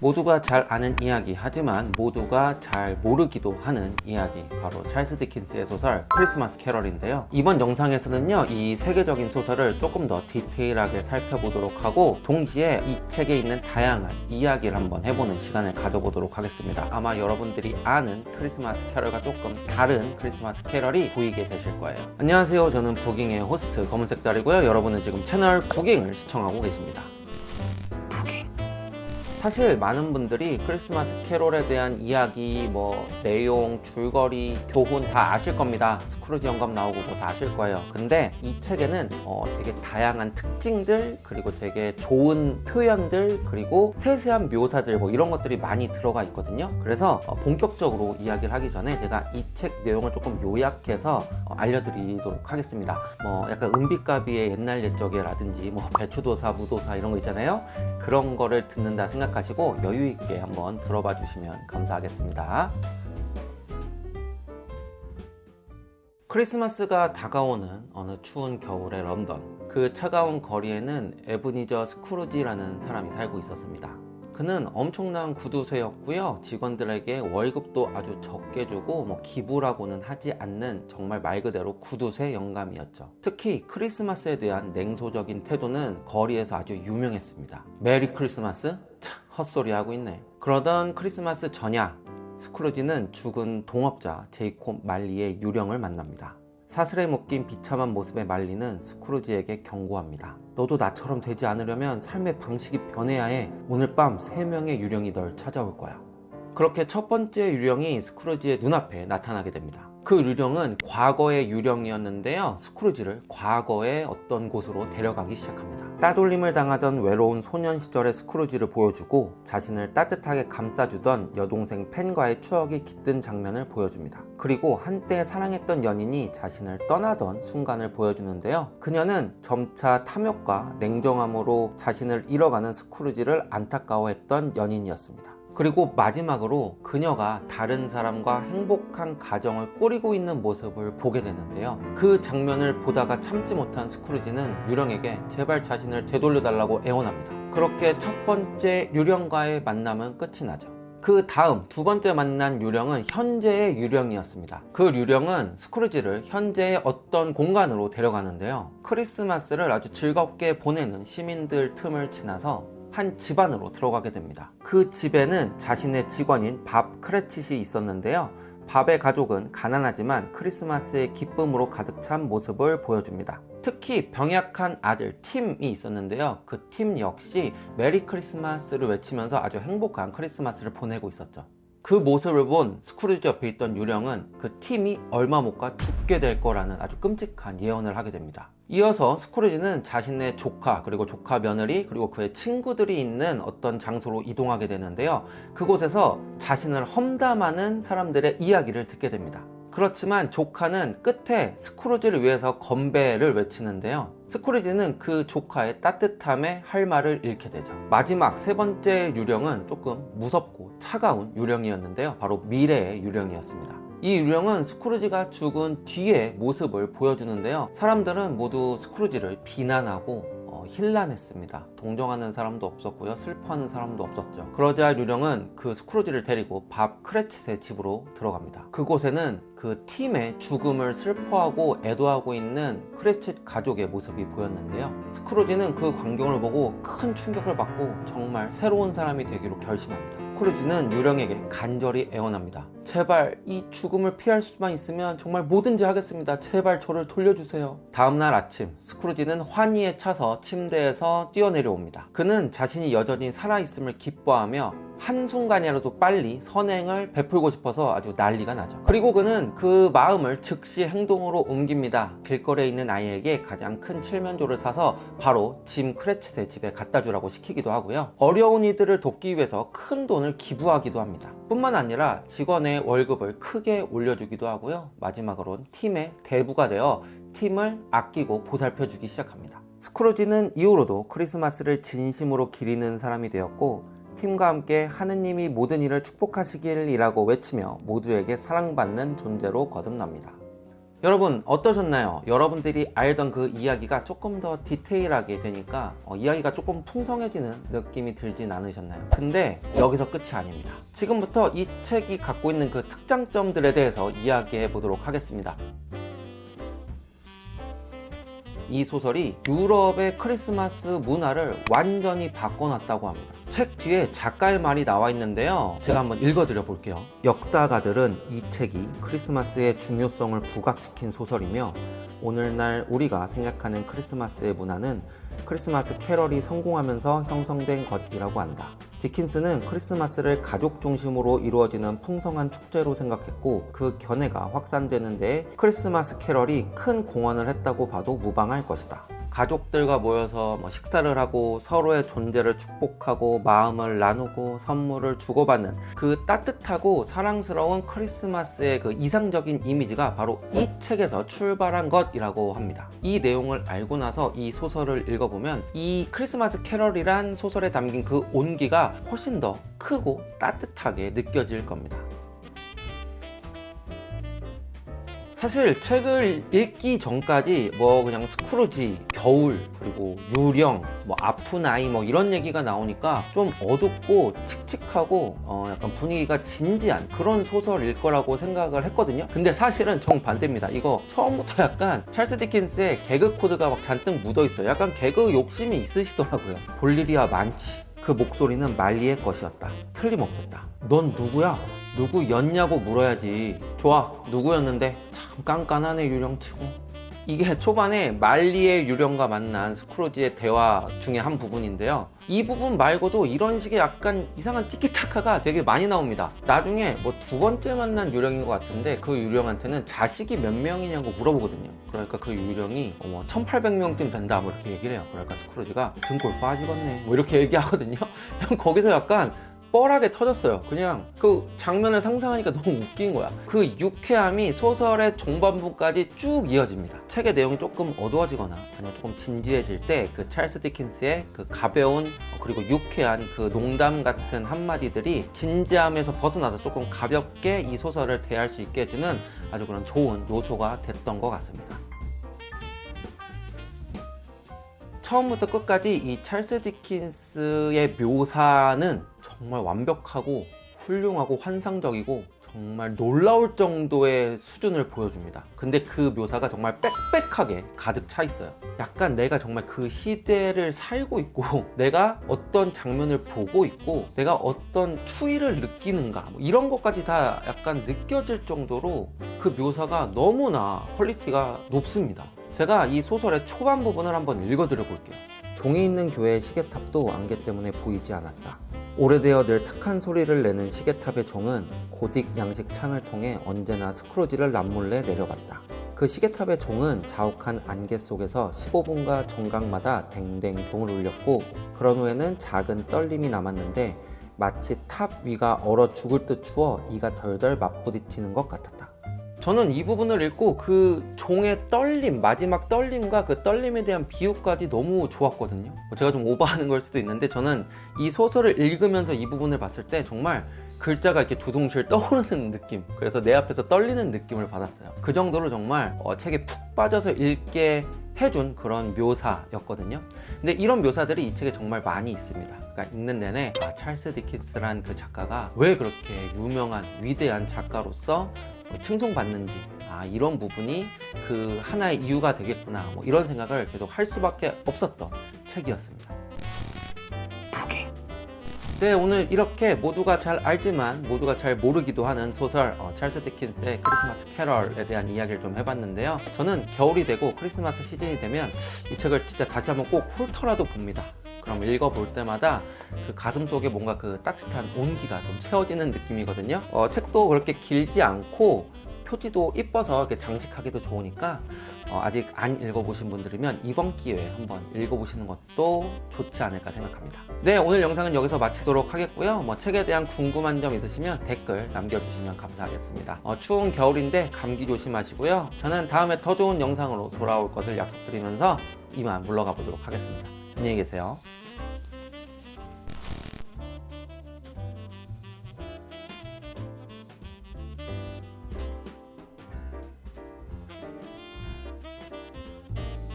모두가 잘 아는 이야기, 하지만 모두가 잘 모르기도 하는 이야기, 바로 찰스 디킨스의 소설 크리스마스 캐럴인데요. 이번 영상에서는요, 이 세계적인 소설을 조금 더 디테일하게 살펴보도록 하고, 동시에 이 책에 있는 다양한 이야기를 한번 해보는 시간을 가져보도록 하겠습니다. 아마 여러분들이 아는 크리스마스 캐럴과 조금 다른 크리스마스 캐럴이 보이게 되실 거예요. 안녕하세요, 저는 부깅의 호스트 검은색달이고요. 여러분은 지금 채널 부깅을 시청하고 계십니다. 사실 많은 분들이 크리스마스 캐롤에 대한 이야기, 내용, 줄거리, 교훈 다 아실 겁니다. 스크루지 영감 나오고 다 아실 거예요. 근데 이 책에는 되게 다양한 특징들, 그리고 되게 좋은 표현들, 그리고 세세한 묘사들 이런 것들이 많이 들어가 있거든요. 그래서 본격적으로 이야기를 하기 전에 제가 이 책 내용을 조금 요약해서 알려드리도록 하겠습니다. 약간 은비까비의 옛날 옛적에라든지 배추도사, 무도사 이런 거 있잖아요. 그런 거를 듣는다 생각하시고 여유 있게 한번 들어봐 주시면 감사하겠습니다. 크리스마스가 다가오는 어느 추운 겨울의 런던, 그 차가운 거리에는 에브니저 스크루지라는 사람이 살고 있었습니다. 그는 엄청난 구두쇠였고요. 직원들에게 월급도 아주 적게 주고 기부라고는 하지 않는 정말 말 그대로 구두쇠 영감이었죠. 특히 크리스마스에 대한 냉소적인 태도는 거리에서 아주 유명했습니다. 메리 크리스마스? 참, 헛소리 하고 있네. 그러던 크리스마스 전야, 스크루지는 죽은 동업자 제이콥 말리의 유령을 만납니다. 사슬에 묶인 비참한 모습의 말리는 스크루지에게 경고합니다. 너도 나처럼 되지 않으려면 삶의 방식이 변해야 해. 오늘 밤 3명의 유령이 널 찾아올 거야. 그렇게 첫 번째 유령이 스크루지의 눈앞에 나타나게 됩니다. 그 유령은 과거의 유령이었는데요, 스크루지를 과거의 어떤 곳으로 데려가기 시작합니다. 따돌림을 당하던 외로운 소년 시절의 스크루지를 보여주고, 자신을 따뜻하게 감싸주던 여동생 펜과의 추억이 깃든 장면을 보여줍니다. 그리고 한때 사랑했던 연인이 자신을 떠나던 순간을 보여주는데요, 그녀는 점차 탐욕과 냉정함으로 자신을 잃어가는 스크루지를 안타까워했던 연인이었습니다. 그리고 마지막으로 그녀가 다른 사람과 행복한 가정을 꾸리고 있는 모습을 보게 되는데요, 그 장면을 보다가 참지 못한 스크루지는 유령에게 제발 자신을 되돌려달라고 애원합니다. 그렇게 첫 번째 유령과의 만남은 끝이 나죠. 그 다음 두 번째 만난 유령은 현재의 유령이었습니다. 그 유령은 스크루지를 현재의 어떤 공간으로 데려가는데요, 크리스마스를 아주 즐겁게 보내는 시민들 틈을 지나서 한 집안으로 들어가게 됩니다. 그 집에는 자신의 직원인 밥 크레치시 있었는데요, 밥의 가족은 가난하지만 크리스마스의 기쁨으로 가득 찬 모습을 보여줍니다. 특히 병약한 아들 팀이 있었는데요, 그 팀 역시 메리 크리스마스를 외치면서 아주 행복한 크리스마스를 보내고 있었죠. 그 모습을 본 스크루지 옆에 있던 유령은 그 팀이 얼마 못 가 죽게 될 거라는 아주 끔찍한 예언을 하게 됩니다. 이어서 스크루지는 자신의 조카, 그리고 조카 며느리, 그리고 그의 친구들이 있는 어떤 장소로 이동하게 되는데요, 그곳에서 자신을 험담하는 사람들의 이야기를 듣게 됩니다. 그렇지만 조카는 끝에 스크루지를 위해서 건배를 외치는데요, 스크루지는 그 조카의 따뜻함에 할 말을 잃게 되죠. 마지막 세 번째 유령은 조금 무섭고 차가운 유령이었는데요, 바로 미래의 유령이었습니다. 이 유령은 스크루지가 죽은 뒤의 모습을 보여주는데요, 사람들은 모두 스크루지를 비난하고 힐난했습니다. 동정하는 사람도 없었고요, 슬퍼하는 사람도 없었죠. 그러자 유령은 그 스크루지를 데리고 밥 크레치스의 집으로 들어갑니다. 그곳에는 그 팀의 죽음을 슬퍼하고 애도하고 있는 크레칫 가족의 모습이 보였는데요, 스크루지는 그 광경을 보고 큰 충격을 받고 정말 새로운 사람이 되기로 결심합니다. 스크루지는 유령에게 간절히 애원합니다. 제발 이 죽음을 피할 수만 있으면 정말 뭐든지 하겠습니다. 제발 저를 돌려주세요. 다음날 아침, 스크루지는 환희에 차서 침대에서 뛰어내려옵니다. 그는 자신이 여전히 살아있음을 기뻐하며 한순간이라도 빨리 선행을 베풀고 싶어서 아주 난리가 나죠. 그리고 그는 그 마음을 즉시 행동으로 옮깁니다. 길거리에 있는 아이에게 가장 큰 칠면조를 사서 바로 짐 크레칫의 집에 갖다 주라고 시키기도 하고요, 어려운 이들을 돕기 위해서 큰 돈을 기부하기도 합니다. 뿐만 아니라 직원의 월급을 크게 올려주기도 하고요, 마지막으로는 팀의 대부가 되어 팀을 아끼고 보살펴주기 시작합니다. 스크루지는 이후로도 크리스마스를 진심으로 기리는 사람이 되었고, 팀과 함께 하느님이 모든 일을 축복하시길 이라고 외치며 모두에게 사랑받는 존재로 거듭납니다. 여러분 어떠셨나요? 여러분들이 알던 그 이야기가 조금 더 디테일하게 되니까 이야기가 조금 풍성해지는 느낌이 들진 않으셨나요? 근데 여기서 끝이 아닙니다. 지금부터 이 책이 갖고 있는 그 특장점들에 대해서 이야기해 보도록 하겠습니다. 이 소설이 유럽의 크리스마스 문화를 완전히 바꿔놨다고 합니다. 책 뒤에 작가의 말이 나와 있는데요, 제가 한번 읽어드려 볼게요. 역사가들은 이 책이 크리스마스의 중요성을 부각시킨 소설이며 오늘날 우리가 생각하는 크리스마스의 문화는 크리스마스 캐럴이 성공하면서 형성된 것이라고 한다. 디킨스는 크리스마스를 가족 중심으로 이루어지는 풍성한 축제로 생각했고 그 견해가 확산되는 데에 크리스마스 캐럴이 큰 공헌을 했다고 봐도 무방할 것이다. 가족들과 모여서 식사를 하고 서로의 존재를 축복하고 마음을 나누고 선물을 주고받는 그 따뜻하고 사랑스러운 크리스마스의 그 이상적인 이미지가 바로 이 책에서 출발한 것이라고 합니다. 이 내용을 알고 나서 이 소설을 읽어보면 이 크리스마스 캐럴이란 소설에 담긴 그 온기가 훨씬 더 크고 따뜻하게 느껴질 겁니다. 사실 책을 읽기 전까지 그냥 스크루지, 겨울, 그리고 유령, 아픈 아이 이런 얘기가 나오니까 좀 어둡고 칙칙하고 약간 분위기가 진지한 그런 소설일 거라고 생각을 했거든요. 근데 사실은 정반대입니다. 이거 처음부터 약간 찰스 디킨스의 개그 코드가 잔뜩 묻어 있어요. 약간 개그 욕심이 있으시더라고요. 볼 일이야 많지. 그 목소리는 말리의 것이었다. 틀림없었다. 넌 누구야? 누구였냐고 물어야지. 좋아, 누구였는데? 참 깐깐하네 유령치고. 이게 초반에 말리의 유령과 만난 스크루지의 대화 중에 한 부분인데요, 이 부분 말고도 이런 식의 약간 이상한 티키타카가 되게 많이 나옵니다. 나중에 두 번째 만난 유령인 것 같은데 그 유령한테는 자식이 몇 명이냐고 물어보거든요. 그러니까 그 유령이 1800명쯤 된다 이렇게 얘기를 해요. 그러니까 스크루지가 등골 빠지겠네 이렇게 얘기하거든요. 거기서 약간 뻘하게 터졌어요. 그냥 그 장면을 상상하니까 너무 웃긴 거야. 그 유쾌함이 소설의 종반부까지 쭉 이어집니다. 책의 내용이 조금 어두워지거나 아니면 조금 진지해질 때 그 찰스 디킨스의 그 가벼운 그리고 유쾌한 그 농담 같은 한마디들이 진지함에서 벗어나서 조금 가볍게 이 소설을 대할 수 있게 해주는 아주 그런 좋은 요소가 됐던 것 같습니다. 처음부터 끝까지 이 찰스 디킨스의 묘사는 정말 완벽하고 훌륭하고 환상적이고 정말 놀라울 정도의 수준을 보여줍니다. 근데 그 묘사가 정말 빽빽하게 가득 차 있어요. 약간 내가 정말 그 시대를 살고 있고 내가 어떤 장면을 보고 있고 내가 어떤 추위를 느끼는가 이런 것까지 다 약간 느껴질 정도로 그 묘사가 너무나 퀄리티가 높습니다. 제가 이 소설의 초반 부분을 한번 읽어드려 볼게요. 종이 있는 교회의 시계탑도 안개 때문에 보이지 않았다. 오래되어 늘 탁한 소리를 내는 시계탑의 종은 고딕 양식 창을 통해 언제나 스크루지를 남몰래 내려봤다. 그 시계탑의 종은 자욱한 안개 속에서 15분가 정각마다 댕댕 종을 울렸고 그런 후에는 작은 떨림이 남았는데 마치 탑 위가 얼어 죽을 듯 추워 이가 덜덜 맞부딪히는 것 같았다. 저는 이 부분을 읽고 그 종의 떨림, 마지막 떨림과 그 떨림에 대한 비유까지 너무 좋았거든요. 제가 좀 오버하는 걸 수도 있는데 저는 이 소설을 읽으면서 이 부분을 봤을 때 정말 글자가 이렇게 두둥실 떠오르는 느낌, 그래서 내 앞에서 떨리는 느낌을 받았어요. 그 정도로 정말 책에 푹 빠져서 읽게 해준 그런 묘사였거든요. 근데 이런 묘사들이 이 책에 정말 많이 있습니다. 그러니까 읽는 내내 찰스 디킨스란 그 작가가 왜 그렇게 유명한 위대한 작가로서 칭송받는지 이런 부분이 그 하나의 이유가 되겠구나 이런 생각을 계속 할 수밖에 없었던 책이었습니다. 네, 오늘 이렇게 모두가 잘 알지만 모두가 잘 모르기도 하는 소설 찰스 디킨스의 크리스마스 캐럴에 대한 이야기를 좀 해봤는데요, 저는 겨울이 되고 크리스마스 시즌이 되면 이 책을 진짜 다시 한번 꼭 훑어라도 봅니다. 그럼 읽어볼 때마다 그 가슴 속에 뭔가 그 따뜻한 온기가 좀 채워지는 느낌이거든요. 책도 그렇게 길지 않고 표지도 이뻐서 이렇게 장식하기도 좋으니까 아직 안 읽어보신 분들이면 이번 기회에 한번 읽어보시는 것도 좋지 않을까 생각합니다. 네, 오늘 영상은 여기서 마치도록 하겠고요. 책에 대한 궁금한 점 있으시면 댓글 남겨주시면 감사하겠습니다. 추운 겨울인데 감기 조심하시고요. 저는 다음에 더 좋은 영상으로 돌아올 것을 약속드리면서 이만 물러가 보도록 하겠습니다. 안녕히 계세요.